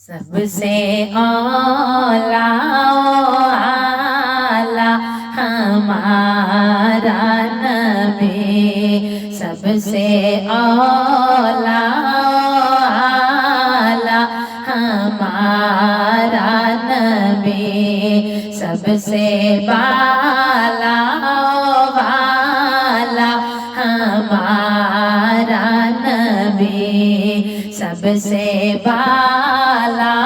سب سے اولا اعلی ہمارا نبی، سب سے اولا اعلی ہمارا نبی، سب سے بالا والا ہمارا نبی، سب سے بالا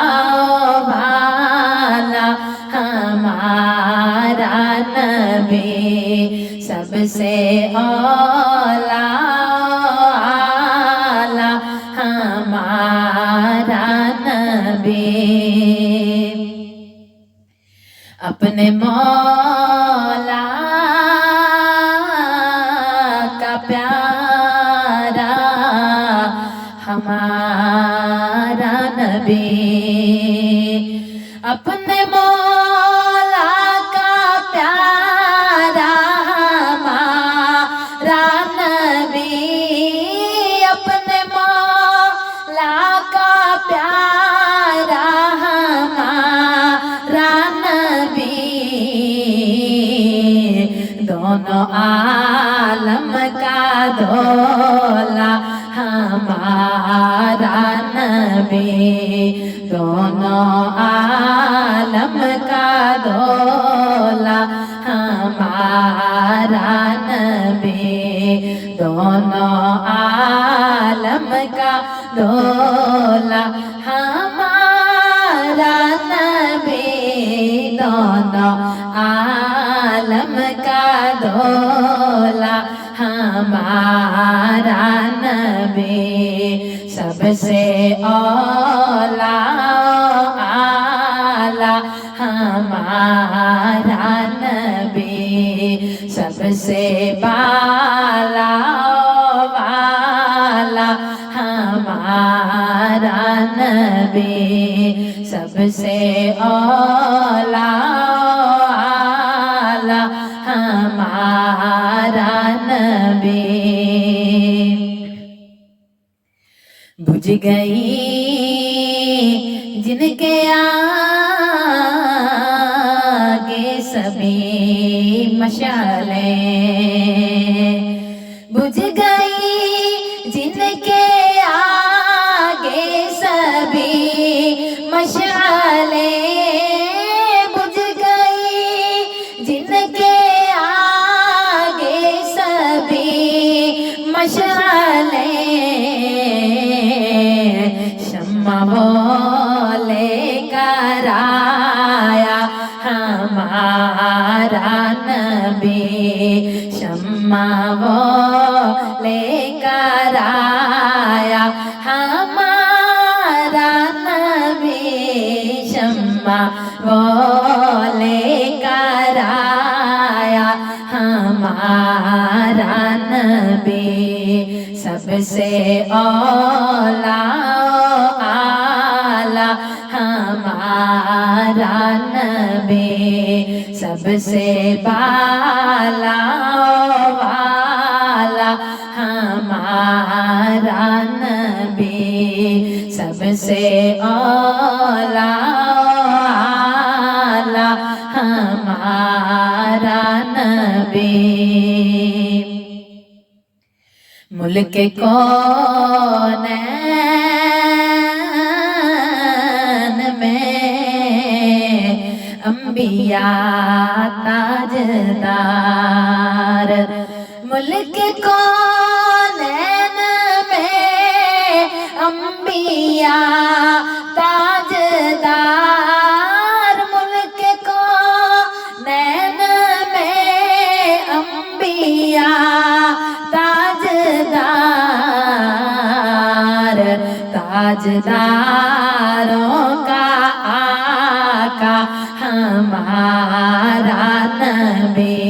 والا ہمارا نبی، سب سے اولا اعلی ہمارا نبی، اپنے مولا کا پیارا ہمارا نبی، اپنے مولا کا پیارا ہمارا نبی، اپنے مولا کا پیارا ہمارا نبی، دونوں عالم کا دولا ہمارا نبی، دونوں عالم کا دولا ہمارا نبی، دونوں عالم کا دولا ہمارا نبی، دونوں عالم کا دولا ہمارا نبی، سب سے اولا اعلی ہمارا نبی، سب سے بالا والا ہمارا نبی، سب سے اولا اعلی ہمارا نبی، بجھ گئی جن کے آگے سبھی مشعلیں، بجھ گئی جن کے آگے سبھی مشعلیں، بجھ گئی جن کے آگے سبھی مشعلیں، شمع وہ لے کر آیا ہمارا نبی، شمع وہ لے کر آیا ہمارا نبی، شمع وہ لے کر آیا ہمارا نبی، سب سے اولا اعلی ہمارا نبی، سب سے بالا والا ہمارا نبی، سب سے اولا اعلی ہمارا نبی، ملک کونین میں انبیاء تاجدار، ملک کونین میں انبیاء تاجدار، ملک کونین میں انبیاء تاجدار، تاجداروں کا آقا ہمارا نبی،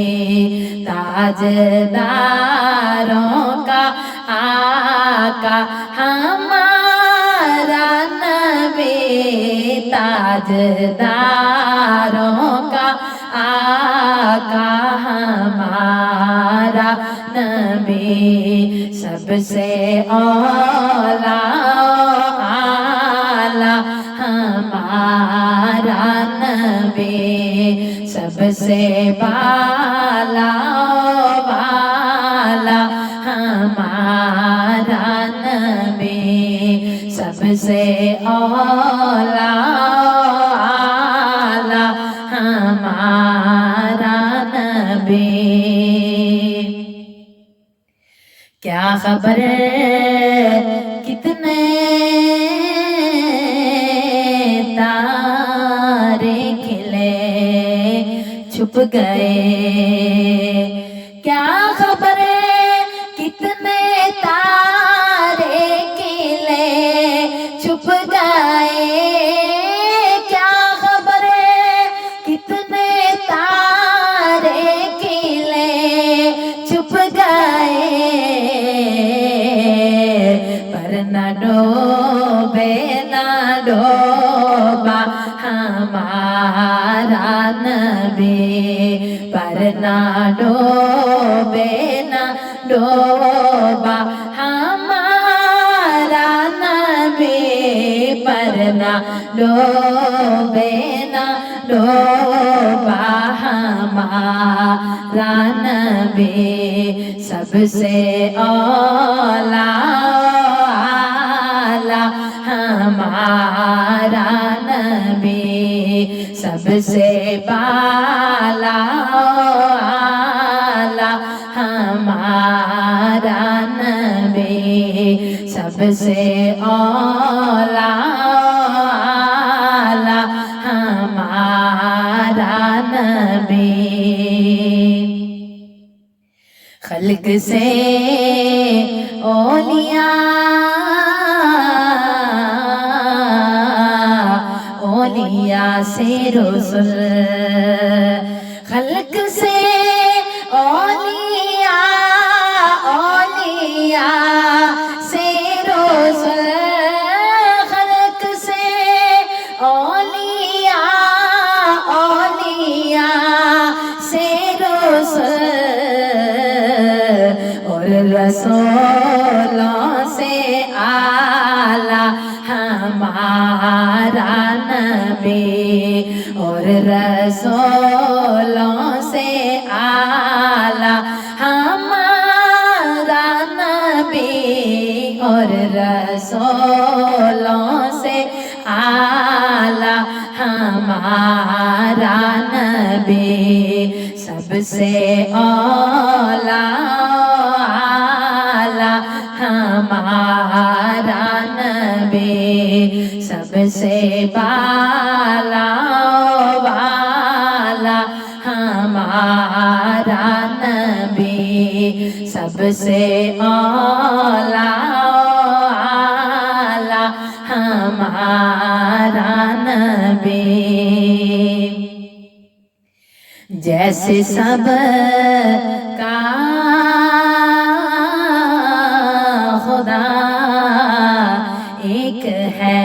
تاجداروں کا آقا ہمارا نبی، تاجداروں کا آقا ہمارا نبی، سب سے اولا اعلی سب سے بالا والا ہمارا نبی، سب سے اولا اعلی ہمارا نبی۔ کیا خبر کتنے تارے کھلے چھپ گئے، کیا خبر کتنے تارے کھلے چھپ گئے، کیا خبر کتنے تارے کھلے چھپ گئے، پر نہ ڈوبے نہ ڈوبا ہمارا نبی، پر نہ ڈوبے نہ ڈوبا ہمارا نبی، پر نہ ڈوبے نہ ڈوبا ہمارا نبی، سب سے اولا اعلی ہمارا نبی، سب سے بالا اعلی ہمارا نبی، سب سے اولا اعلی ہمارا نبی۔ خلق سے اولیاء، اولیاء سے رسل، خلق سے اولیاء، اولیاء سے رسل، خلق سے اولیاء، اولیاء سے رسل، اور رسولوں سے اعلیٰ ہمارا نبی، اور رسولوں سے اعلیٰ ہمارا نبی، اور رسولوں سے اعلیٰ ہمارا نبی، سب سے اولا اعلی ہمارا نبی، سب سے بالا والا ہمارا نبی، سب سے اولا اعلی ہمارا نبی۔ جیسے سب کا خدا ایک ہے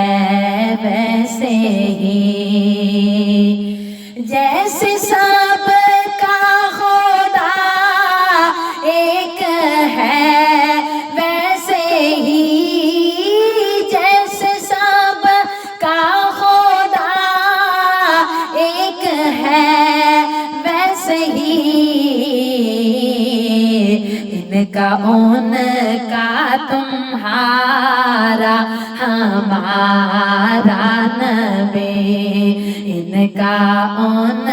ویسے ہی، جیسے سب کا خدا ایک ہے ویسے ہی، جیسے سب کا خدا ایک ہے ویسے ہی، ان کا ان کا تمہارا ہمارا نبی، ان کا ان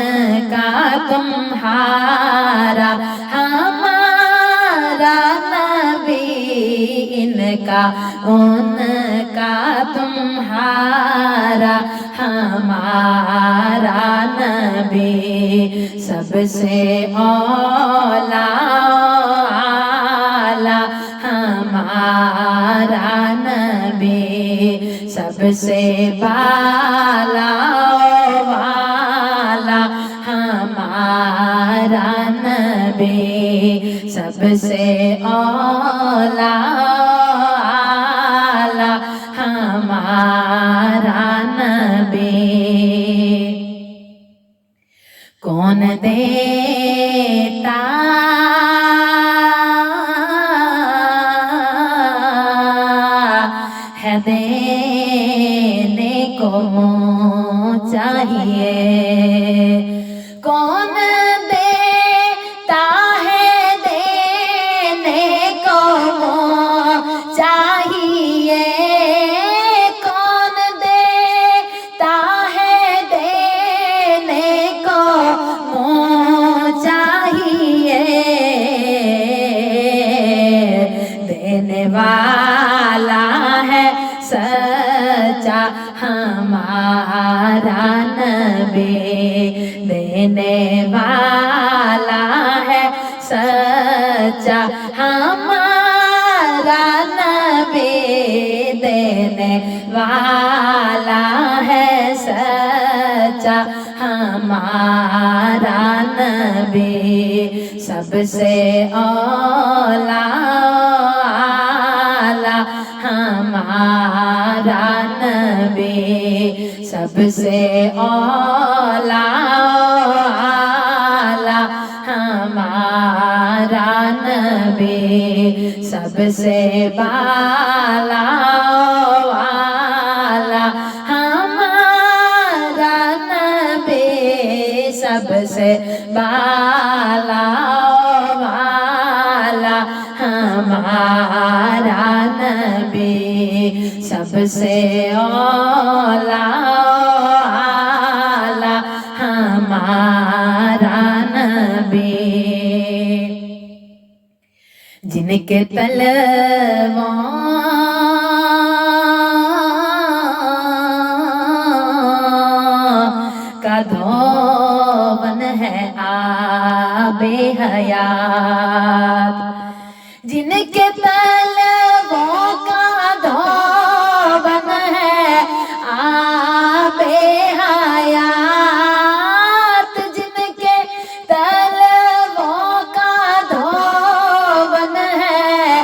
کا تمہارا ہمارا نبی، ان کا ان کا تمہارا ہمارا نبی، سب سے اولا اعلی ہمارا نبی، سب سے بالا والا ہمارا نبی، سب سے اولا اعلی ہمارا نبی۔ کون دیتا ہے دینے کو چاہیے، کون ہمارا نبی دینے والا ہے سچا ہمارا نبی دینے والا ہے سچا ہمارا نبی سب سے اولا ہمارا نبی سب سے اولا ہمارا نبی سب سے بالا والا ہمارا نبی سب سے بالا والا ہمارا نبی سب سے اولا ہمارا نبی جن کے تلوار کا دھون ہے آب حیات جن کے تلووں کا دھون ہے آب حیات جن کے تلووں کا دھون ہے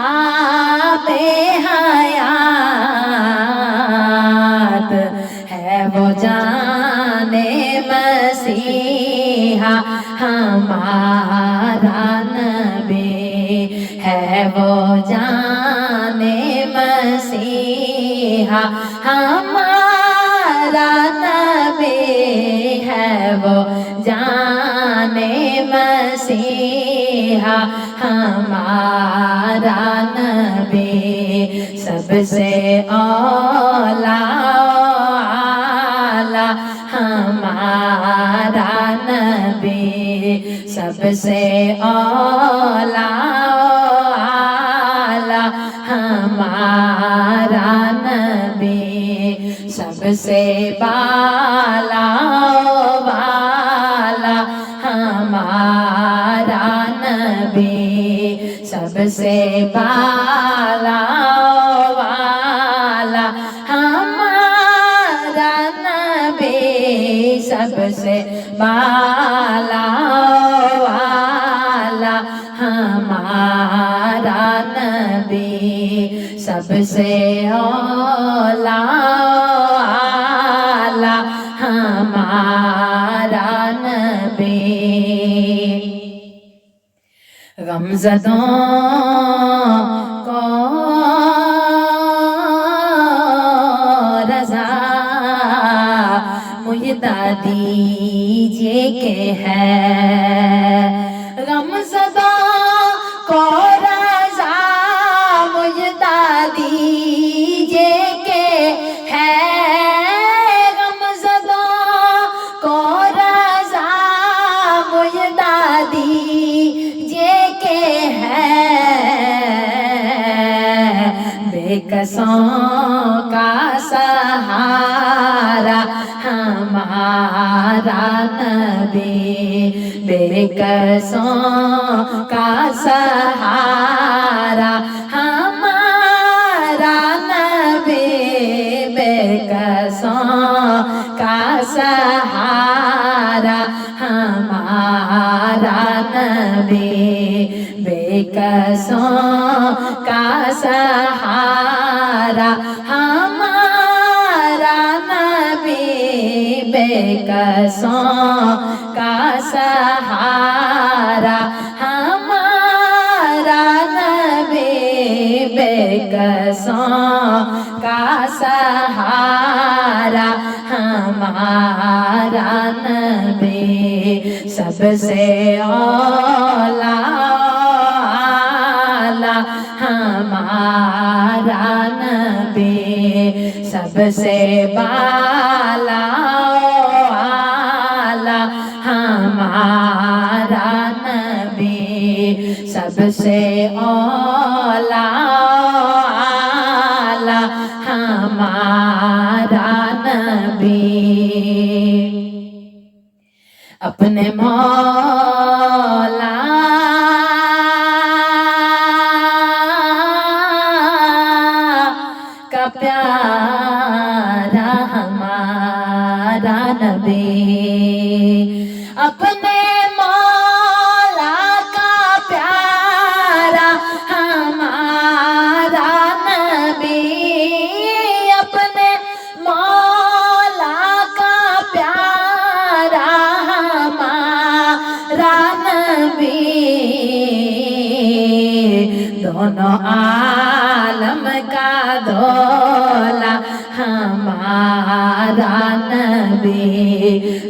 آب حیات ہے وہ جان مسیحا ہمارا نبی ہے وہ جان مسیحا ہمارا نبی ہے وہ جان مسیحا ہمارا نبی سب سے اولا ہمارا نبی سب سے اولا ہمارا نبی سب سے بالا والا ہمارا نبی سب سے بالا والا ہمارا نبی سب سے بالا والا ہمارا نبی سب سے اولا ہمارا نبی غمزدوں کو رضا مجھتا دیجیے کہ ہے غمزدوں کو رضا مجھتا دیجیے کہ ہے غمزدوں کو رضا مجھتا دیجیے کہ ہے بے کسوں کا سہارا ہمارا نبی بے کسوں کا سہارا ہمارا نبی بے کسوں کا سہارا ہمارا نبی بے کسوں کا سہارا ہمارا نبی بے کسوں کا سہارا ہمارا نبی بے کسوں کا سہارا ہمارا نبی سب سے اولا ہمارا نبی سب سے بالا والا ہمارا نبی سب سے اولا ہمارا اپنے مولا کا پیارا ہمارا نبی، اپنے مولا کا پیارا ہمارا نبی، اپنے مولا کا پیارا ہمارا نبی، دونوں عالم کا دولا ہمارا نبی،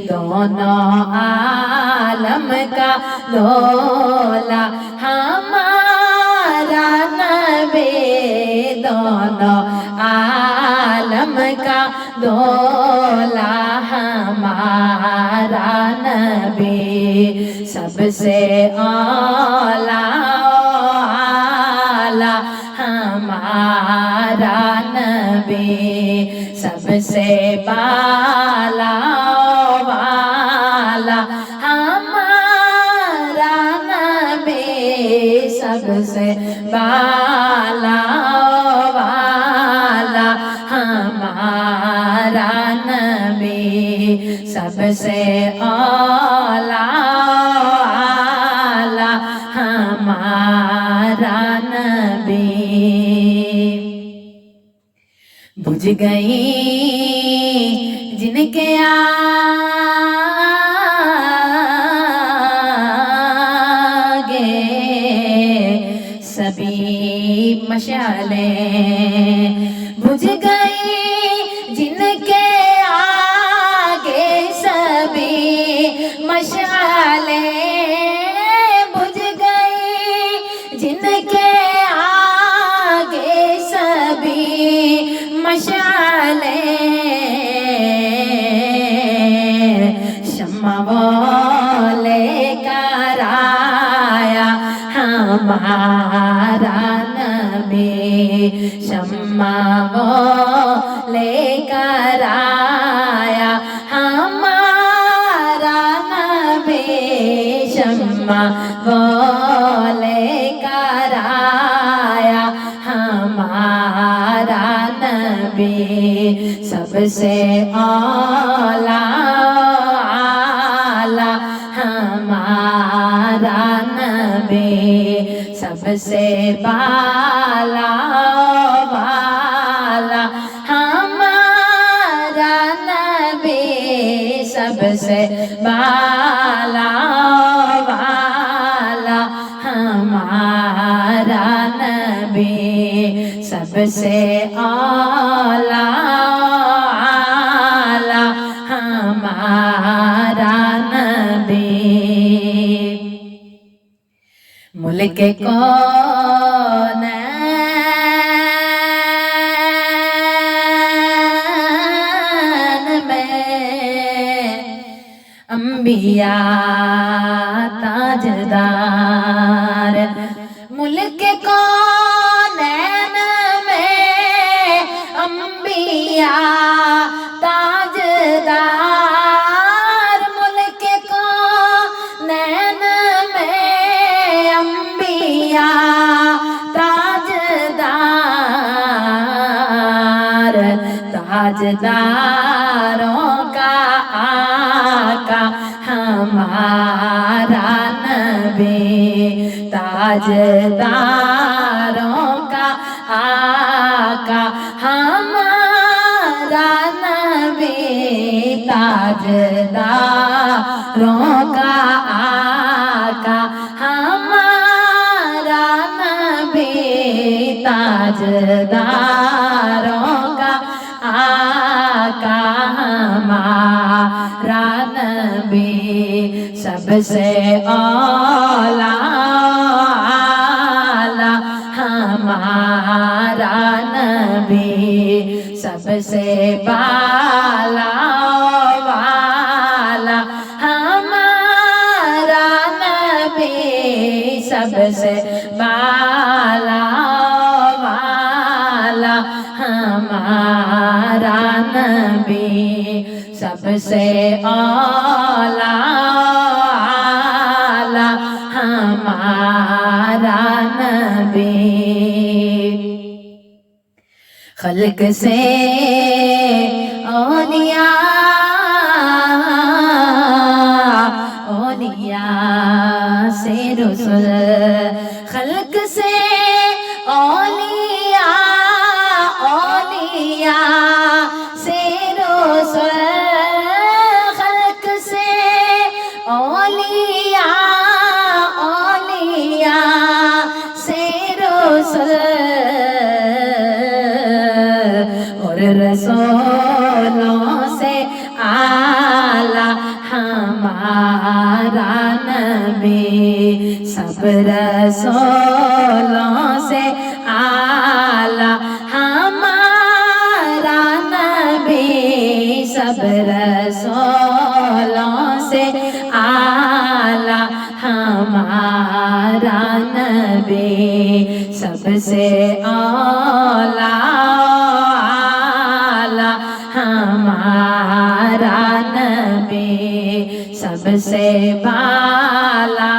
دونوں عالم کا دولا ہمارا نبی، دونوں عالم کا دولا ہمارا نبی، سب سے اعلیٰ ہمارا نبی، سب سے بالا والا ہمارا نبی، سب سے بالا والا ہمارا نبی، سب سے اعلیٰ ہمارا نبی۔ بجھ گئی جن کے آگے سبھی مشعلیں، بجھ گئی جن کے آگے سبھی مشعلیں، بجھ گئی جن کے آگے سبھی مشعلیں، شمع وہ لے کر آیا ہمارا نبی، شمع وہ لے کر آیا ہمارا نبی، شمع وہ لے کر آیا ہمارا نبی، سب سے اعلیٰ ہمارا نبی، سب سے بالا والا ہمارا نبی، سب سے بالا والا ہمارا نبی، سب سے اعلیٰ ہمارا نبی۔ ملک کونین میں انبیاء تاجدار، ملک کونین میں انبیاء تاجدار، ملک کونین میں انبیاء تاجدار، تاجداروں کا آقا ہمارا نبی، تاجداروں کا آقا ہمارا نبی، تاجداروں کا آقا ہمارا نبی، تاجداروں کا آقا ہمارا نبی، سب سے اعلیٰ ہمارا نبی، سب سے بالا والا ہمارا نبی، سب سے بالا والا ہمارا نبی، سب سے اعلیٰ خلق سے اولیاء سے رسول، خلق سے اولیاء سے رسول، خلق سے اولیاء سے رسول، اور رسولوں سے اعلیٰ ہمارا نبی، سب رسولوں سے اعلیٰ ہمارا نبی، سب رسولوں سے اعلیٰ ہمارا نبی، سب سے اعلیٰ ہمارا نبی، سب سے بالا